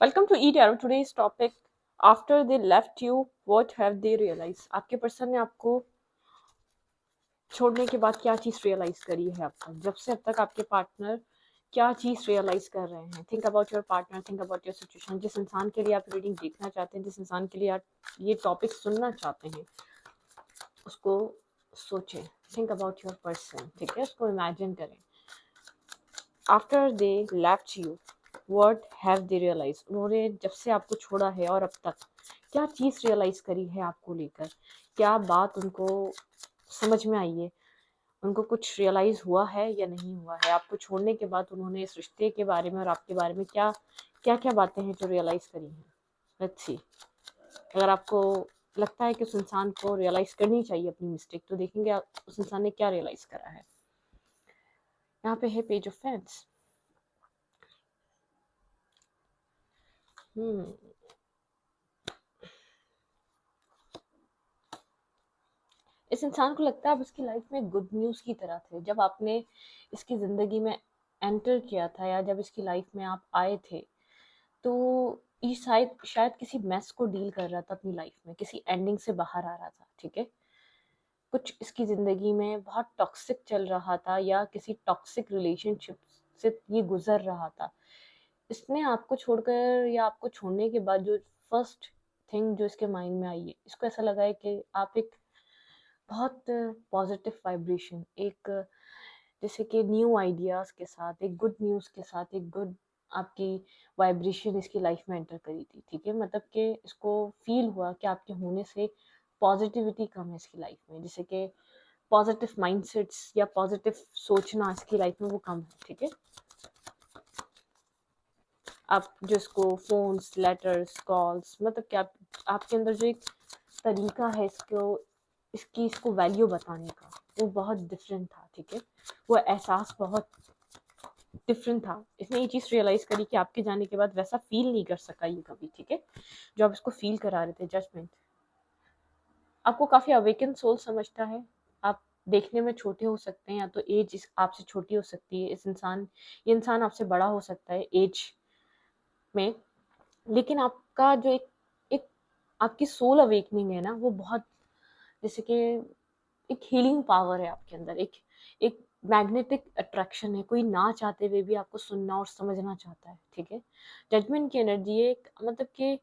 Welcome to Eat Arrow. Today's topic: after they left you, what have they realized? आपके person ने आपको छोड़ने के बाद क्या चीज़ रियलाइज करी है अब तक? जब से अब तक आपके पार्टनर क्या चीज़ रियलाइज कर रहे हैं? Think about your partner, think about your situation. जिस इंसान के लिए आप रीडिंग देखना चाहते हैं, जिस इंसान के लिए आप ये टॉपिक सुनना चाहते हैं, उसको सोचें. Think about your person. ठीक है, उसको इमेजिन करें. After they left you, what have they realise? उन्होंने जब से आपको छोड़ा है और अब तक क्या चीज़ रियलाइज करी है आपको लेकर? क्या बात उनको समझ में आई है? उनको कुछ रियलाइज हुआ है या नहीं हुआ है? आपको छोड़ने के बाद उन्होंने इस रिश्ते के बारे में और आपके बारे में क्या क्या क्या बातें हैं जो रियलाइज करी हैं? Let's see. अगर आपको लगता है कि उस इंसान को रियलाइज करनी चाहिए अपनी मिस्टेक, तो देखेंगे उस इंसान ने क्या रियलाइज करा है. यहाँ पे है पेज ऑफ फैंस. इस इंसान को लगता है आप इसकी लाइफ में गुड न्यूज़ की तरह थे. जब आपने इसकी ज़िंदगी में एंटर किया था या जब इसकी लाइफ में आप आए थे, तो ये शायद शायद किसी मेस को डील कर रहा था अपनी लाइफ में, किसी एंडिंग से बाहर आ रहा था. ठीक है, कुछ इसकी ज़िंदगी में बहुत टॉक्सिक चल रहा था या किसी टॉक्सिक रिलेशनशिप से ये गुजर रहा था. इसने आपको छोड़कर या आपको छोड़ने के बाद जो फर्स्ट थिंग जो इसके माइंड में आई है, इसको ऐसा लगा है कि आप एक बहुत पॉजिटिव वाइब्रेशन, एक जैसे कि न्यू आइडियाज़ के साथ, एक गुड न्यूज़ के साथ, एक गुड आपकी वाइब्रेशन इसकी लाइफ में एंटर करी थी. ठीक है, मतलब कि इसको फील हुआ कि आपके होने से पॉजिटिविटी कम है इसकी लाइफ में, जैसे कि पॉजिटिव माइंडसेट्स या पॉजिटिव सोचना इसकी लाइफ में वो कम है. ठीक है, आप जो इसको फोन्स, लेटर्स, कॉल्स, मतलब कि आपके अंदर जो एक तरीका है इसको वैल्यू बताने का, वो बहुत डिफरेंट था. ठीक है, वो एहसास बहुत डिफरेंट था. इसने ये चीज़ रियलाइज करी कि आपके जाने के बाद वैसा फील नहीं कर सका ये कभी. ठीक है, जो आप इसको फील करा रहे थे, जजमेंट. आपको काफ़ी अवेकन सोल समझता है. आप देखने में छोटे हो सकते हैं, या तो एज आपसे छोटी हो सकती है. ये इंसान आपसे बड़ा हो सकता है एज में, लेकिन आपका जो एक आपकी सोल अवेकनिंग है ना, वो बहुत जैसे कि एक हीलिंग पावर है आपके अंदर. एक मैग्नेटिक अट्रैक्शन है. कोई ना चाहते हुए भी आपको सुनना और समझना चाहता है. ठीक है, जजमेंट की एनर्जी है, मतलब कि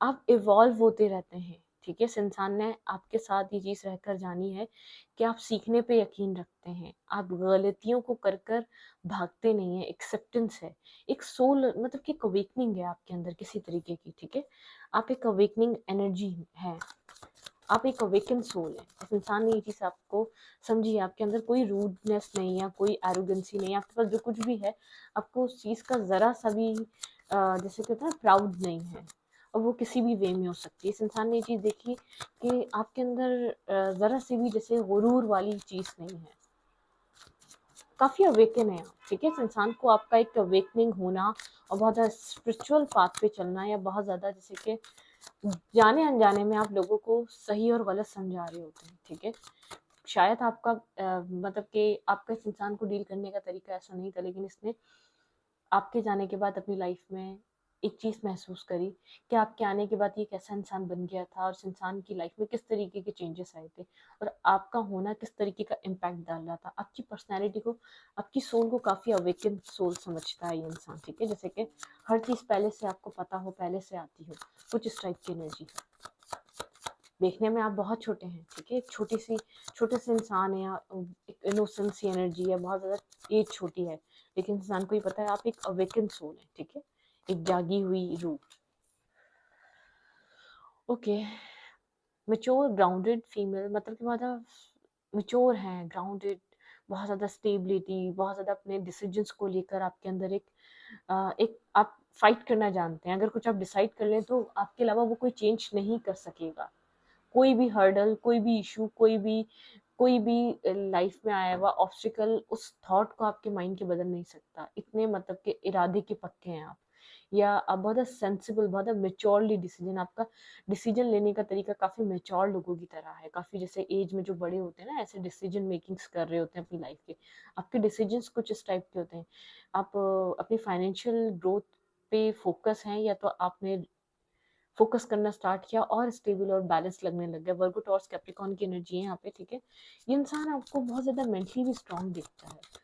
आप इवॉल्व होते रहते हैं. ठीक है, इस इंसान ने आपके साथ ये चीज़ रहकर जानी है कि आप सीखने पे यकीन रखते हैं. आप गलतियों को कर कर भागते नहीं हैं. एक्सेप्टेंस है, एक सोल, मतलब कि एक अवेकनिंग है आपके अंदर किसी तरीके की. ठीक है, आप एक अवेकनिंग एनर्जी है, आप एक अवेकन सोल है. इस इंसान ने ये चीज़ आपको समझी है. आपके अंदर कोई रूडनेस नहीं है, कोई एरोगेंसी नहीं है. आपके पास जो कुछ भी है, आपको उस चीज़ का ज़रा सा भी जैसे कहते हैं प्राउड नहीं है, और वो किसी भी वे में हो सकती है. इस इंसान ने ये चीज़ देखी कि आपके अंदर ज़रा सी भी जैसे गुरूर वाली चीज़ नहीं है. काफ़ी अवेकन है आप. ठीक है, इस इंसान को आपका एक अवेकनिंग होना और बहुत ज़्यादा स्पिरिचुअल पाथ पे चलना, या बहुत ज़्यादा जैसे कि जाने अनजाने में आप लोगों को सही और गलत समझा रहे होते हैं. ठीक है, शायद आपका मतलब कि आपका इस इंसान को डील करने का तरीका ऐसा नहीं था, लेकिन इसने आपके जाने के बाद अपनी लाइफ में एक चीज़ महसूस करी कि आपके आने के बाद ये कैसा इंसान बन गया था, और इस इंसान की लाइफ में किस तरीके के चेंजेस आए थे, और आपका होना किस तरीके का इम्पैक्ट डाल रहा था आपकी पर्सनैलिटी को. आपकी सोल को काफ़ी अवेकन सोल समझता है ये इंसान. ठीक है, जैसे कि हर चीज़ पहले से आपको पता हो, पहले से आती हो, कुछ इस टाइप की एनर्जी है. देखने में आप बहुत छोटे हैं. ठीक है, छोटे से इंसान है, या एक इनोसेंस सी एनर्जी है, बहुत ज़्यादा एज छोटी है, लेकिन इंसान को ही पता है आप एक अवेकन सोल है. ठीक है, एक जागी हुई रूह. ओके, मेच्योर ग्राउंडेड फीमेल, मतलब कि बहुत मेच्योर हैं, ग्राउंडेड, बहुत ज़्यादा स्टेबिलिटी, बहुत ज़्यादा अपने डिसीजंस को लेकर आपके अंदर एक आप फाइट करना जानते हैं. अगर कुछ आप डिसाइड कर लें तो आपके अलावा वो कोई चेंज नहीं कर सकेगा. कोई भी हर्डल, कोई भी इशू, कोई भी लाइफ में आया हुआ ऑब्स्टिकल उस थॉट को आपके माइंड के बदल नहीं सकता. इतने मतलब के इरादे के पक्के हैं आप, या आप बहुत सेंसिबल, बहुत मेच्योरली डिसीजन, आपका डिसीजन लेने का तरीका काफ़ी मेच्योर लोगों की तरह है. काफ़ी जैसे एज में जो बड़े होते हैं ना, ऐसे डिसीजन मेकिंग्स कर रहे होते हैं अपनी लाइफ के. आपके डिसीजंस कुछ इस टाइप के होते हैं. आप अपनी फाइनेंशियल ग्रोथ पे फोकस हैं या तो आपने फोकस करना स्टार्ट किया और स्टेबल और बैलेंस लगने लग गया। वर्गो टॉर्स कैप्रिकॉर्न की एनर्जी है यहाँ पे, ठीक है। ये इंसान आपको बहुत ज़्यादा मेंटली भी स्ट्रांग दिखता है।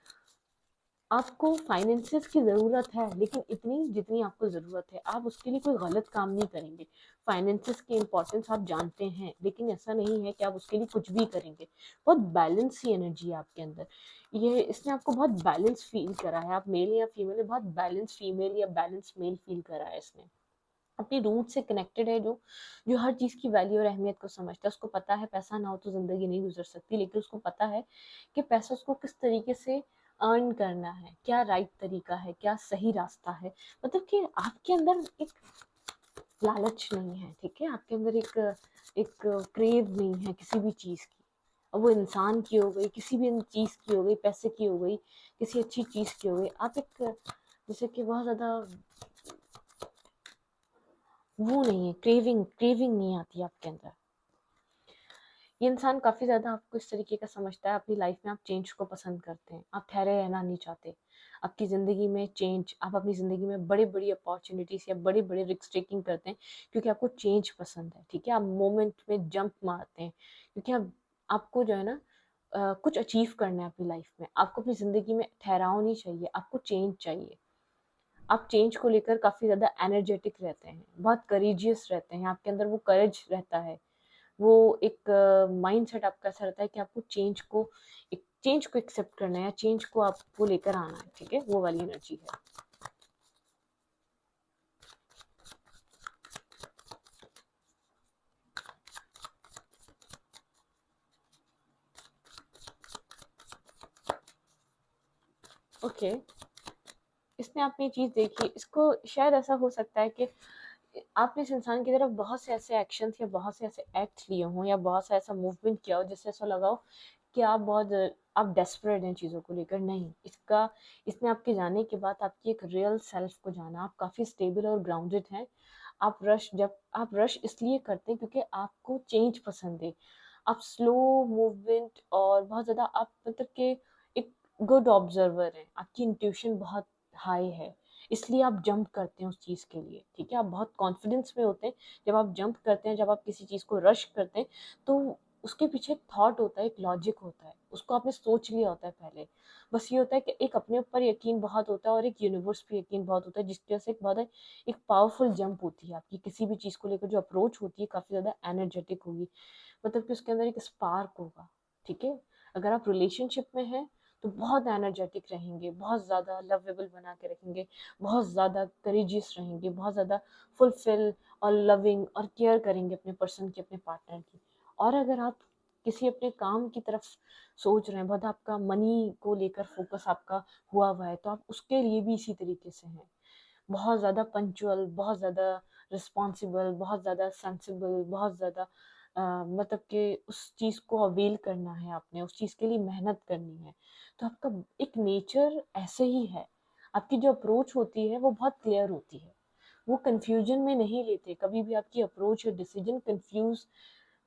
आपको फाइनेंसेस की ज़रूरत है, लेकिन इतनी जितनी आपको ज़रूरत है। आप उसके लिए कोई गलत काम नहीं करेंगे। फाइनेंसेस की इंपॉर्टेंस आप जानते हैं, लेकिन ऐसा नहीं है कि आप उसके लिए कुछ भी करेंगे। बहुत बैलेंस ही एनर्जी है आपके अंदर। ये इसने आपको बहुत बैलेंस फील करा है। आप मेल या फीमेल है, बहुत बैलेंस फीमेल या बैलेंस मेल फील करा है इसने। अपनी रूट से कनेक्टेड है, जो जो हर चीज़ की वैल्यू और अहमियत को समझता है। उसको पता है पैसा ना हो तो ज़िंदगी नहीं गुजर सकती, लेकिन उसको पता है कि पैसा उसको किस तरीके से अर्न करना है, क्या राइट तरीका है, क्या सही रास्ता है। मतलब कि आपके अंदर एक लालच नहीं है, ठीक है। आपके अंदर एक क्रेव नहीं है किसी भी चीज़ की। अब वो इंसान की हो गई, किसी भी चीज़ की हो गई, पैसे की हो गई, किसी अच्छी चीज़ की हो गई। आप एक जैसे कि बहुत ज़्यादा वो नहीं है, क्रेविंग क्रेविंग नहीं आती आपके अंदर। ये इंसान काफ़ी ज़्यादा आपको इस तरीके का समझता है। अपनी लाइफ में आप चेंज को पसंद करते हैं, आप ठहरे रहना नहीं चाहते। आपकी ज़िंदगी में चेंज, आप अपनी ज़िंदगी में बड़ी बड़ी अपॉर्चुनिटीज़ या बड़ी बड़ी रिस्क टेकिंग करते हैं, क्योंकि आपको चेंज पसंद है, ठीक है। आप मोमेंट में जंप मारते हैं, क्योंकि आपको जो है ना कुछ अचीव करना है अपनी लाइफ में। आपको अपनी ज़िंदगी में ठहराव नहीं चाहिए, आपको चेंज चाहिए। आप चेंज को लेकर काफ़ी ज़्यादा एनर्जेटिक रहते हैं, बहुत करेजियस रहते हैं। आपके अंदर वो करेज रहता है। वो एक माइंडसेट आपका ऐसा रहता है कि आपको चेंज को एक्सेप्ट करना है, या चेंज को आपको लेकर आना है, ठीक है। वो वाली एनर्जी है। ओके, इसने आपने ये चीज़ देखी, इसको शायद ऐसा हो सकता है कि आपने इस इंसान की तरफ बहुत से ऐसे एक्शंस या बहुत से ऐसे एक्ट लिए हों, या बहुत सा ऐसा मूवमेंट किया हो जिससे ऐसा लगा हो कि आप डेस्परेट हैं चीज़ों को लेकर। नहीं, इसने आपके जाने के बाद आपकी एक रियल सेल्फ को जाना। आप काफ़ी स्टेबल और ग्राउंडेड हैं। जब आप रश इसलिए करते हैं क्योंकि आपको चेंज पसंद है। आप स्लो मूवमेंट और बहुत ज़्यादा आप मतलब कि एक गुड ऑब्जर्वर हैं। आपकी इंट्यूशन बहुत हाई है, इसलिए आप जंप करते हैं उस चीज़ के लिए, ठीक है। आप बहुत कॉन्फिडेंस में होते हैं जब आप जंप करते हैं, जब आप किसी चीज़ को रश करते हैं, तो उसके पीछे एक थॉट होता है, एक लॉजिक होता है, उसको आपने सोच लिया होता है पहले। बस ये होता है कि एक अपने ऊपर यकीन बहुत होता है और एक यूनिवर्स पे यकीन बहुत होता है, जिसकी वजह से एक पावरफुल जंप होती है आपकी। किसी भी चीज़ को लेकर जो अप्रोच होती है काफ़ी ज़्यादा एनर्जेटिक होगी, मतलब कि उसके अंदर एक स्पार्क होगा, ठीक है। अगर आप रिलेशनशिप में हैं तो बहुत एनर्जेटिक रहेंगे, बहुत ज़्यादा लवेबल बना के रखेंगे, बहुत ज़्यादा करेजियस रहेंगे, बहुत ज़्यादा फुलफिल और लविंग और केयर करेंगे अपने पर्सन की, अपने पार्टनर की। और अगर आप किसी अपने काम की तरफ सोच रहे हैं, बहुत आपका मनी को लेकर फोकस आपका हुआ है, तो आप उसके लिए भी इसी तरीके से हैं। बहुत ज़्यादा पंक्चुअल, बहुत ज़्यादा रिस्पॉन्सिबल, बहुत ज़्यादा सेंसिबल, बहुत ज़्यादा मतलब कि उस चीज़ को अवेल करना है आपने, उस चीज़ के लिए मेहनत करनी है। तो आपका एक नेचर ऐसे ही है। आपकी जो अप्रोच होती है वो बहुत क्लियर होती है, वो कन्फ्यूजन में नहीं लेते। कभी भी आपकी अप्रोच या डिसीजन कन्फ्यूज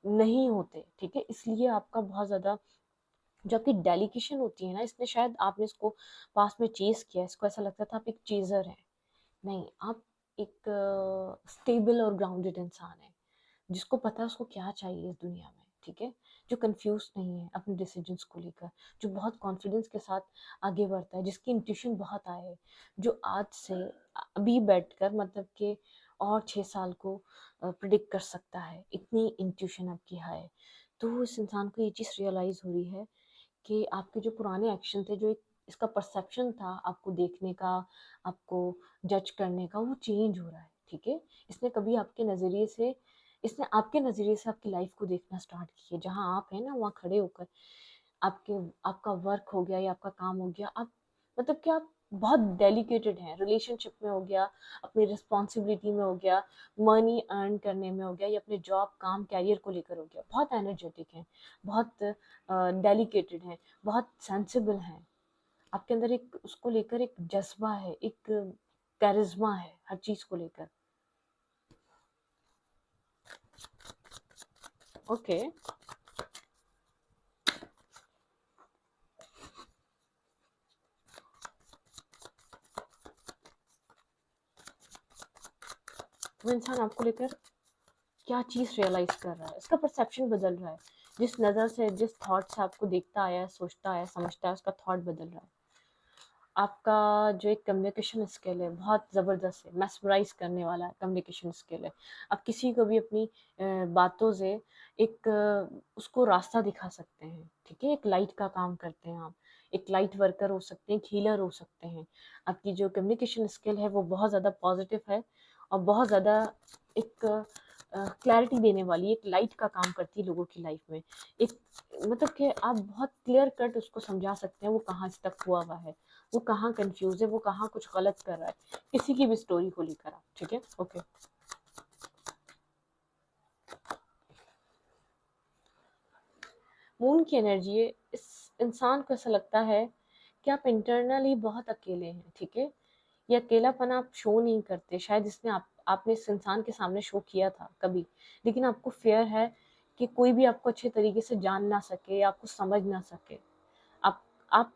नहीं होते, ठीक है। इसलिए आपका बहुत ज़्यादा जो आपकी डेलिकेशन होती है ना, इसने शायद आपने इसको पास में चेस किया, इसको ऐसा लगता था आप एक चेजर हैं। नहीं, आप एक स्टेबल और ग्राउंडेड इंसान है, जिसको पता है उसको क्या चाहिए इस दुनिया में, ठीक है। जो कंफ्यूज नहीं है अपने डिसीजंस को लेकर, जो बहुत कॉन्फिडेंस के साथ आगे बढ़ता है, जिसकी इंट्यूशन बहुत आए है, जो आज से अभी बैठकर मतलब कि और 6 साल को प्रिडिक्ट कर सकता है, इतनी इंट्यूशन आपकी है। तो इस इंसान को ये चीज़ रियलाइज़ हो रही है कि आपके जो पुराने एक्शन थे, जो एक इसका परसेप्शन था आपको देखने का, आपको जज करने का, वो चेंज हो रहा है, ठीक है। इसने कभी आपके नज़रिए से इसने आपके नज़रिए से आपकी लाइफ को देखना स्टार्ट किया। जहाँ आप हैं ना, वहाँ खड़े होकर आपके आपका वर्क हो गया या आपका काम हो गया, आप मतलब कि आप बहुत डेलिकेटेड हैं। रिलेशनशिप में हो गया, अपनी रिस्पॉन्सिबिलिटी में हो गया, मनी अर्न करने में हो गया, या अपने जॉब, काम, कैरियर को लेकर हो गया। बहुत एनर्जेटिक हैं, बहुत डेलिकेटेड हैं, बहुत सेंसिबल हैं। आपके अंदर एक उसको लेकर एक जज्बा है, एक कैरिज्मा है हर चीज़ को लेकर। ओके, वो इंसान आपको लेकर क्या चीज़ रियलाइज़ कर रहा है, इसका परसेप्शन बदल रहा है। जिस नज़र से, जिस थॉट से आपको देखता आया है, सोचता आया, समझता है, उसका थॉट बदल रहा है। आपका जो एक कम्युनिकेशन स्किल है बहुत ज़बरदस्त है, मैस्मराइज करने वाला कम्युनिकेशन स्किल है। आप किसी को भी अपनी बातों से एक उसको रास्ता दिखा सकते हैं, ठीक है? एक लाइट का काम करते हैं आप, एक लाइट वर्कर हो सकते हैं, एक हीलर हो सकते हैं। आपकी जो कम्युनिकेशन स्किल है वो बहुत ज़्यादा पॉजिटिव है और बहुत ज़्यादा एक क्लैरिटी देने वाली, एक लाइट का काम करती है लोगों की लाइफ में। एक मतलब कि आप बहुत क्लियर कट उसको समझा सकते हैं वो कहाँ तक हुआ हुआ है, वो कहाँ कंफ्यूज है, वो कहाँ कुछ गलत कर रहा है, किसी की भी स्टोरी को लेकर आप, ठीक है? ओके। मून की एनर्जी है, इस इंसान को ऐसा लगता है कि आप इंटरनली बहुत अकेले हैं, ठीक है? ये अकेलापन आप शो नहीं करते, शायद इसने आपने इस इंसान के सामने शो किया था कभी, लेकिन आपको फेयर है कि कोई भी आपको अच्छे तरीके से जान ना सके या आपको समझ ना सके। आप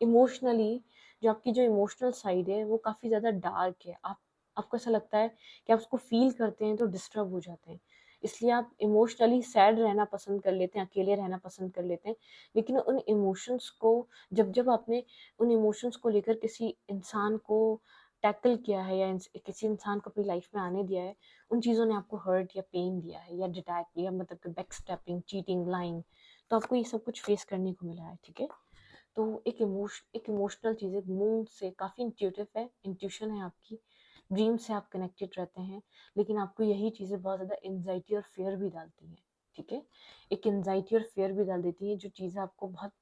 इमोशनली, जो आपकी जो इमोशनल साइड है वो काफ़ी ज़्यादा डार्क है। आपको ऐसा लगता है कि आप उसको फील करते हैं तो डिस्टर्ब हो जाते हैं, इसलिए आप इमोशनली सैड रहना पसंद कर लेते हैं, अकेले रहना पसंद कर लेते हैं। लेकिन उन इमोशंस को, जब जब आपने उन इमोशंस को लेकर किसी इंसान को टैकल किया है या किसी इंसान को अपनी लाइफ में आने दिया है, उन चीज़ों ने आपको हर्ट या पेन दिया है या डिटैक या मतलब कि बैक स्टेपिंग, चीटिंग, लाइंग, तो आपको ये सब कुछ फेस करने को मिला है, ठीक है? तो एक इमोशनल चीज़ है, मून से काफ़ी इंट्यूटिव है, इंट्यूशन है आपकी, ड्रीम से आप कनेक्टेड रहते हैं। लेकिन आपको यही चीज़ें बहुत ज़्यादा एनजाइटी और फेयर भी डालती हैं, ठीक है? एक एनजाइटी और फेयर भी डाल देती हैं, जो चीज़ें आपको बहुत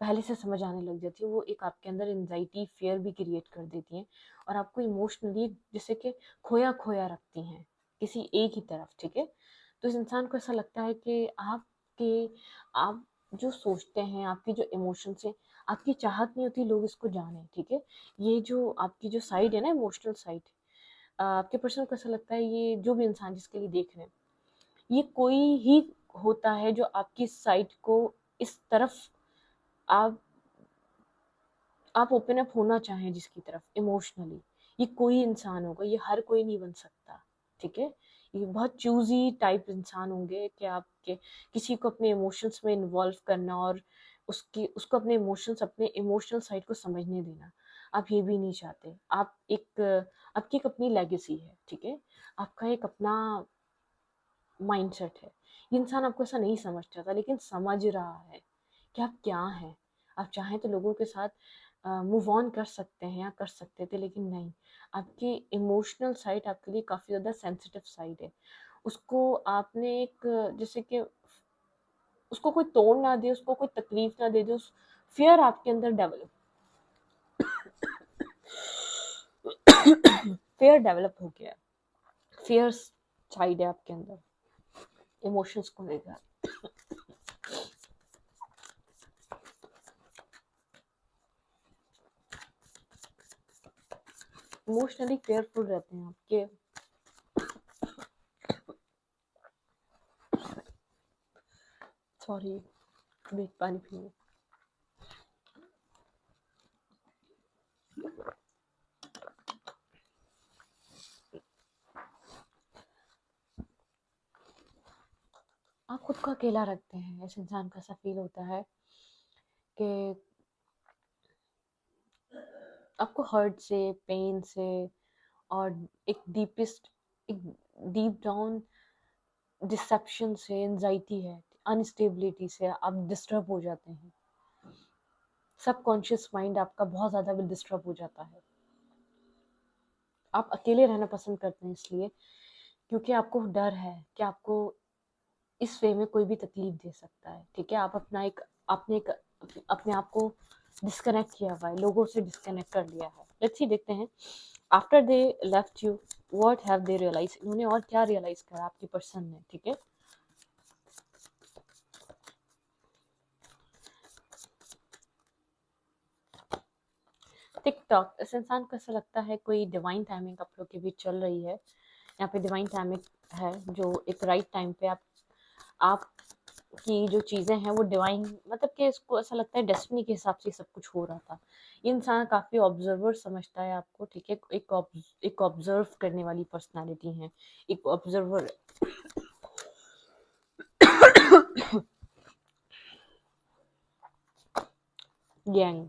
पहले से समझ आने लग जाती है, वो एक आपके अंदर एनजाइटी फेयर भी क्रिएट कर देती हैं और आपको इमोशनली जैसे कि खोया खोया रखती हैं किसी एक ही तरफ, ठीक है? तो इस इंसान को ऐसा लगता है कि आप जो सोचते हैं, आपकी जो इमोशंस हैं, आपकी चाहत नहीं होती लोग इसको जाने, ठीक है? ये जो आपकी जो साइड है ना, इमोशनल साइड, आपके पर्सन को ऐसा लगता है ये जो भी इंसान जिसके लिए देख रहे हैं, ये कोई ही होता है जो आपकी साइड को इस तरफ आप ओपन अप होना चाहें जिसकी तरफ इमोशनली, ये कोई इंसान होगा, ये हर कोई नहीं बन सकता, ठीक है? ये बहुत चूजी टाइप इंसान होंगे कि आपके किसी को अपने इमोशंस में इन्वॉल्व करना और उसको अपने इमोशंस, अपने इमोशनल साइड को समझने देना, आप ये भी नहीं चाहते। आपकी एक अपनी लेगेसी है, ठीक है? आपका एक अपना माइंडसेट है। ये इंसान आपको ऐसा नहीं समझ चाहता, लेकिन समझ रहा है कि आप क्या हैं। आप चाहें तो लोगों के साथ मूव ऑन कर सकते हैं या कर सकते थे, लेकिन नहीं। आपकी इमोशनल साइड आपके लिए काफ़ी ज़्यादा सेंसिटिव साइड है। उसको आपने एक जैसे कि उसको कोई तोड़ ना दे, उसको कोई तकलीफ ना दे दे, उस फियर आपके अंदर डेवलप फियर डेवलप हो गया है। फियर साइड है आपके अंदर इमोशंस को लेकर। इमोशनली केयरफुल रहते हैं आपके। सॉरी, वेट, पानी पीने। आप खुद को अकेला रखते हैं, ऐसे इंसान को ऐसा फील होता है कि आपको हर्ट से, पेन से और एक डीप डाउन डिसेप्शन से, एंजाइटी है, अनस्टेबिलिटी से आप डिस्टर्ब हो जाते हैं। सबकॉन्शियस माइंड आपका बहुत ज़्यादा भी डिस्टर्ब हो जाता है। आप अकेले रहना पसंद करते हैं इसलिए क्योंकि आपको डर है कि आपको इस वे में कोई भी तकलीफ दे सकता है, ठीक है? आपने एक अपने आप को डिस्कनेक्ट किया हुआ है, लोगों से डिस्कनेक्ट कर लिया है। लेट्स सी, देखते हैं after they left you what have they realise, इन्होंने और क्या रियलाइज करा आपकी पर्सन ने, ठीक है? टिकटॉक, इस इंसान को ऐसा लगता है कोई डिवाइन टाइमिंग आप लोग के बीच चल रही है। यहाँ पे डिवाइन टाइमिंग है, जो एक राइट टाइम पे आप कि जो चीज़ें हैं वो डिवाइन, मतलब कि इसको ऐसा लगता है डेस्टिनी के हिसाब से सब कुछ हो रहा था। ये इंसान काफ़ी ऑब्जर्वर समझता है आपको, ठीक है? एक ऑब्जर्व करने वाली पर्सनालिटी है, एक ऑब्जर्वर। गैंग,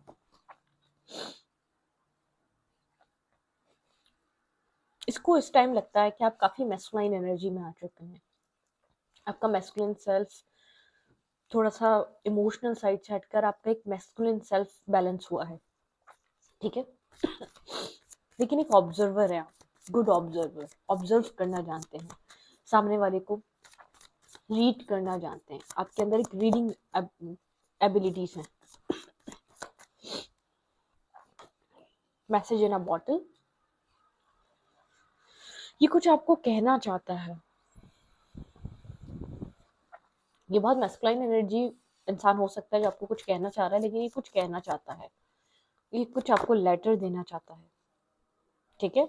इसको इस टाइम लगता है कि आप काफ़ी मैस्कुलाइन एनर्जी में आ चुके हैं। आपका मैस्कुलिन सेल्फ थोड़ा सा इमोशनल साइड से हटकर आपका एक मैस्कुलिन सेल्फ बैलेंस हुआ है, ठीक है? लेकिन एक ऑब्जर्वर है आप, गुड ऑब्जर्वर, ऑब्जर्व करना जानते हैं, सामने वाले को रीड करना जानते हैं, आपके अंदर एक रीडिंग एबिलिटीज हैं। मैसेज इन अ बॉटल, ये कुछ आपको कहना चाहता है। ये बहुत मैस्कुलाइन एनर्जी इंसान हो सकता है जो आपको कुछ कहना चाह रहा है, लेकिन ये कुछ कहना चाहता है, ये कुछ आपको लेटर देना चाहता है, ठीक है?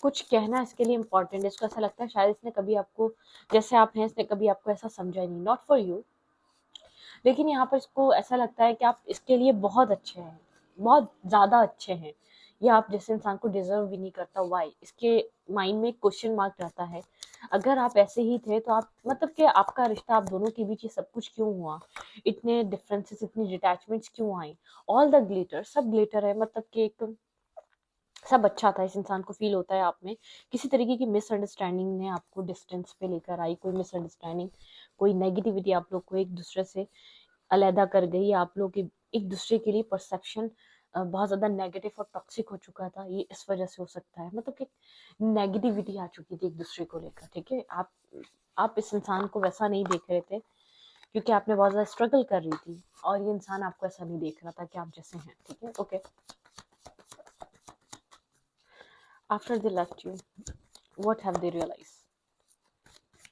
कुछ कहना इसके लिए इम्पोर्टेंट है। इसको ऐसा लगता है शायद इसने कभी आपको, जैसे आप हैं, इसने कभी आपको ऐसा समझा ही नहीं, नॉट फॉर यू, लेकिन यहाँ पर इसको ऐसा लगता है कि आप इसके लिए बहुत अच्छे हैं, बहुत ज़्यादा अच्छे हैं, या आप जैसे इंसान को डिजर्व भी नहीं करता। वाई? इसके माइंड में एक क्वेश्चन मार्क रहता है, अगर आप ऐसे ही थे तो आप, मतलब कि आपका रिश्ता, आप दोनों के बीच ये सब कुछ क्यों हुआ, इतने डिफरेंसेस, इतनी डिटैचमेंट्स क्यों आई? ऑल द ग्लिटर, सब ग्लिटर है, मतलब कि एक सब अच्छा था। इस इंसान को फील होता है आप में किसी तरीके की मिसअंडरस्टैंडिंग ने आपको डिस्टेंस पे लेकर आई, कोई मिसअंडरस्टैंडिंग, कोई नेगेटिविटी आप लोग को एक दूसरे से अलहदा कर गई, आप लोग की एक दूसरे के लिए परसेप्शन बहुत ज़्यादा नेगेटिव और टॉक्सिक हो चुका था। ये इस वजह से हो सकता है, मतलब कि नेगेटिविटी आ चुकी थी एक दूसरे को लेकर, ठीक है? आप इस इंसान को वैसा नहीं देख रहे थे क्योंकि आपने बहुत ज़्यादा स्ट्रगल कर रही थी, और ये इंसान आपको ऐसा नहीं देख रहा था कि आप जैसे हैं, ठीक है? Okay, after they left you, what have they realise?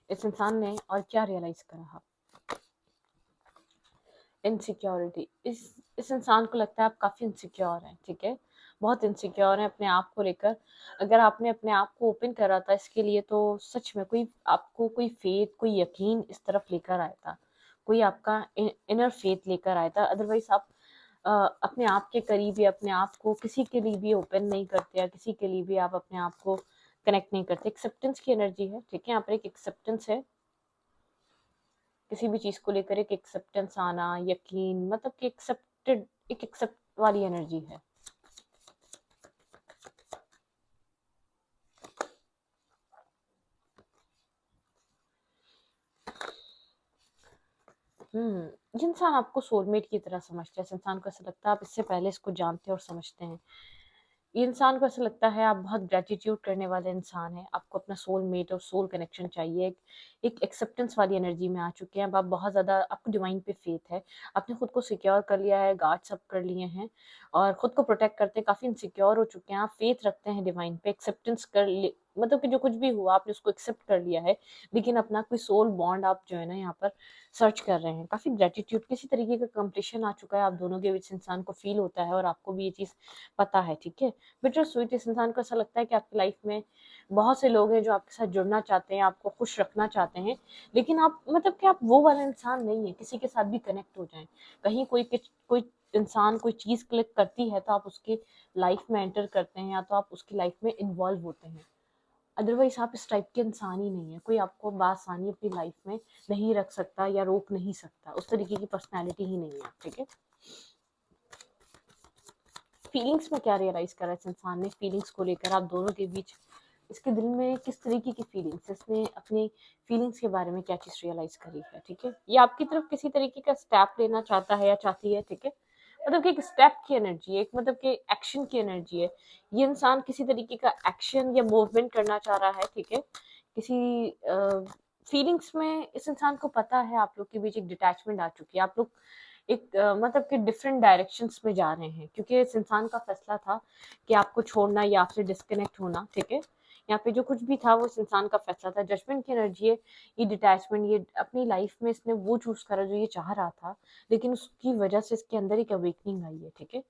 इस इंसान ने और क्या रियलाइज करा? इनसिक्योरिटी। इस इंसान को लगता है आप काफ़ी इनसिक्योर हैं, ठीक है? बहुत इनसिक्योर हैं अपने आप को लेकर। अगर आपने अपने आप को ओपन करा था इसके लिए, तो सच में कोई आपको कोई फेथ, कोई यकीन इस तरफ लेकर आया था, कोई आपका इनर फेथ लेकर आया था। अदरवाइज आप अपने आप के करीब या अपने आप को किसी के लिए भी ओपन नहीं करते, या किसी के लिए भी आप अपने आप को कनेक्ट नहीं करते। एक्सेप्टेंस की एनर्जी है, ठीक है? यहाँ पर एक एक्सेप्टेंस है, किसी भी चीज़ को लेकर एक एक्सेप्टेंस आना, यकीन, मतलब कि एक्सेप्टेड, एक एक्सेप्ट वाली एनर्जी है। ये इंसान आपको सोलमेट की तरह समझता है। इस इंसान को ऐसा लगता है आप इससे पहले इसको जानते और समझते हैं। ये इंसान को ऐसा लगता है आप बहुत ग्रेटिट्यूड करने वाले इंसान हैं, आपको अपना सोल मेट और सोल कनेक्शन चाहिए। एक एक्सेप्टेंस वाली एनर्जी में आ चुके हैं। अब आप बहुत ज़्यादा, आपको डिवाइन पे फेथ है, आपने खुद को सिक्योर कर लिया है, गार्ड्स अप कर लिए हैं और खुद को प्रोटेक्ट करते हैं, काफ़ी इनसिक्योर हो चुके हैं। आप फेथ रखते हैं डिवाइन पे, एक्सेप्टेंस कर ले, मतलब कि जो कुछ भी हुआ आपने उसको एक्सेप्ट कर लिया है, लेकिन अपना कोई सोल बॉन्ड आप जो है ना यहाँ पर सर्च कर रहे हैं। काफ़ी ग्रेटिट्यूड, किसी तरीके का कंपटीशन आ चुका है आप दोनों के बीच, इंसान को फील होता है और आपको भी ये चीज़ पता है, ठीक है? बिटर स्वीट, इस इंसान को ऐसा लगता है कि आपकी लाइफ में बहुत से लोग हैं जो आपके साथ जुड़ना चाहते हैं, आपको खुश रखना चाहते हैं, लेकिन आप, मतलब कि आप वो वाला इंसान नहीं है किसी के साथ भी कनेक्ट हो जाएं। कहीं कोई इंसान कोई चीज़ क्लिक करती है तो आप उसकी लाइफ में एंटर करते हैं, या तो आप उसकी लाइफ में इन्वॉल्व होते हैं। अदरवाइज आप इस टाइप के इंसान ही नहीं है। कोई आपको बासानी अपनी लाइफ में नहीं रख सकता या रोक नहीं सकता, उस तरीके की पर्सनैलिटी ही नहीं है, ठीक है? फीलिंग्स में क्या रियलाइज करा इस इंसान ने, फीलिंग्स को लेकर आप दोनों के बीच, इसके दिल में किस तरीके की फीलिंग्स, इसने अपनी फीलिंग्स के बारे में क्या चीज़ रियलाइज करी है, ठीक है? ये आपकी तरफ किसी तरीके का स्टेप लेना चाहता है या चाहती है, ठीक है? मतलब कि एक स्टेप की एनर्जी है, एक मतलब कि एक्शन की एनर्जी है। ये इंसान किसी तरीके का एक्शन या मूवमेंट करना चाह रहा है, ठीक है? किसी फीलिंग्स में इस इंसान को पता है आप लोग के बीच एक डिटैचमेंट आ चुकी है, आप लोग एक मतलब कि डिफरेंट डायरेक्शंस में जा रहे हैं, क्योंकि इस इंसान का फैसला था कि आपको छोड़ना या आपसे डिस्कनेक्ट होना, ठीक है? यहाँ पे जो कुछ भी था वो इस इंसान का फैसला था। जजमेंट की एनर्जी है, ये डिटैचमेंट, ये अपनी लाइफ में इसने वो चूज करा जो ये चाह रहा था, लेकिन उसकी वजह से इसके अंदर एक अवेकनिंग आई है, ठीक है?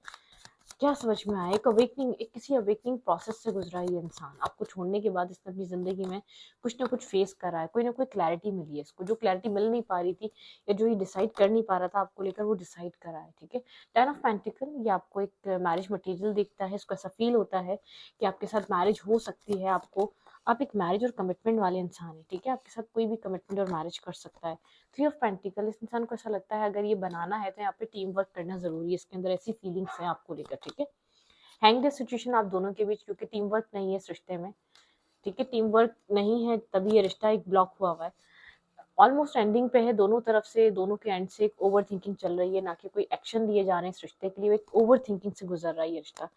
क्या समझ में आया, एक अवेकनिंग, एक किसी अवेकनिंग प्रोसेस से गुजरा है ये इंसान। आपको छोड़ने के बाद इसने अपनी ज़िंदगी में कुछ ना कुछ फेस करा है, कोई ना कोई क्लैरिटी मिली है इसको, जो क्लैरिटी मिल नहीं पा रही थी या जो ये डिसाइड कर नहीं पा रहा था आपको लेकर, वो डिसाइड करा है। ठीक है, 10 ऑफ पेंटिकल ये आपको एक मैरिज मटेरियल देखता है, इसको ऐसा फील होता है कि आपके साथ मैरिज हो सकती है। आपको, आप एक मैरिज और कमिटमेंट वाले इंसान हैं। ठीक है, आपके साथ कोई भी कमिटमेंट और मैरिज कर सकता है। 3 ऑफ पेंटिकल, इस इंसान को ऐसा लगता है अगर ये बनाना है तो यहाँ पे टीम वर्क करना जरूरी है, इसके अंदर ऐसी फीलिंग्स हैं आपको लेकर। ठीक है, हैंग सिचुएशन आप दोनों के बीच, क्योंकि टीम वर्क नहीं है इस रिश्ते में। ठीक है, टीम वर्क नहीं है तभी ये रिश्ता एक ब्लॉक हुआ है, ऑलमोस्ट एंडिंग पे है। दोनों तरफ से, दोनों के एंड से एक ओवर थिंकिंग चल रही है, ना कि कोई एक्शन लिए जा रहे हैं इस रिश्ते के लिए, एक ओवर थिंकिंग से गुजर रहा है ये रिश्ता।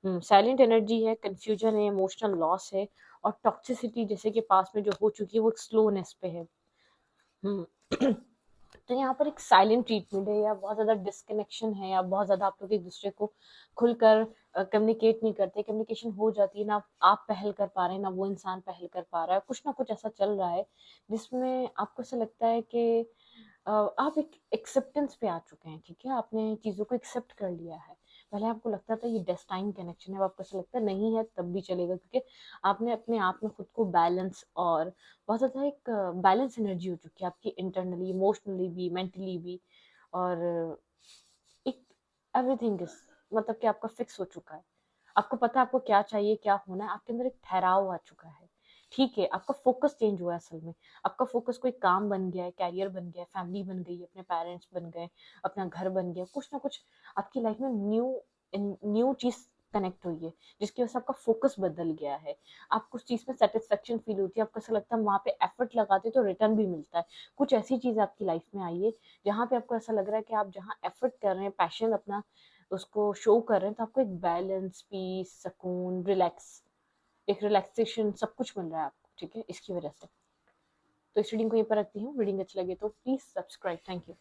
साइलेंट एनर्जी है, कंफ्यूजन है, इमोशनल लॉस है, और टॉक्सिसिटी जैसे कि पास में जो हो चुकी है वो एक स्लोनेस पे है। तो यहाँ पर एक साइलेंट ट्रीटमेंट है, या बहुत ज़्यादा डिस्कनेक्शन है, या बहुत ज़्यादा आप लोग एक दूसरे को खुलकर कम्युनिकेट नहीं करते। कम्युनिकेशन हो जाती है ना, आप पहल कर पा रहे हैं ना वो इंसान पहल कर पा रहा है, कुछ ना कुछ ऐसा चल रहा है जिसमें आपको ऐसा लगता है कि आप एक एक्सेप्टेंस पे आ चुके हैं। ठीक है, आपने चीज़ों को एक्सेप्ट कर लिया है। पहले आपको लगता था ये डेस्टाइन कनेक्शन है, अब आपको ऐसा लगता है नहीं है तब भी चलेगा, क्योंकि आपने अपने आप में खुद को बैलेंस, और बहुत ज़्यादा एक बैलेंस एनर्जी हो चुकी है आपकी, इंटरनली, इमोशनली भी, मेंटली भी, और एक एवरीथिंग इज, मतलब कि आपका फिक्स हो चुका है। आपको पता है आपको क्या चाहिए, क्या होना है, आपके अंदर एक ठहराव आ चुका है। ठीक है, आपका फोकस चेंज हुआ है असल में। आपका फोकस कोई काम बन गया है, कैरियर बन गया है, फैमिली बन गई है, अपने पेरेंट्स बन गए, अपना घर बन गया, कुछ ना कुछ आपकी लाइफ में न्यू चीज कनेक्ट हुई है, जिसकी वजह से आपका फोकस बदल गया है। आपको उस चीज में सेटिस्फेक्शन फील होती है, आपको ऐसा लगता है वहां पे एफर्ट लगाते तो रिटर्न भी मिलता है। कुछ ऐसी चीज आपकी लाइफ में आई है जहाँ पे आपको ऐसा लग रहा है कि आप जहाँ एफर्ट कर रहे हैं, पैशन अपना उसको शो कर रहे हैं, तो आपको एक बैलेंस, पीस, सुकून, एक रिलैक्सेशन सब कुछ मिल रहा है आपको। ठीक है, इसकी वजह से। तो इस रीडिंग को यहीं पर रखती हूँ। रीडिंग अच्छी लगे तो प्लीज सब्सक्राइब। Thank you.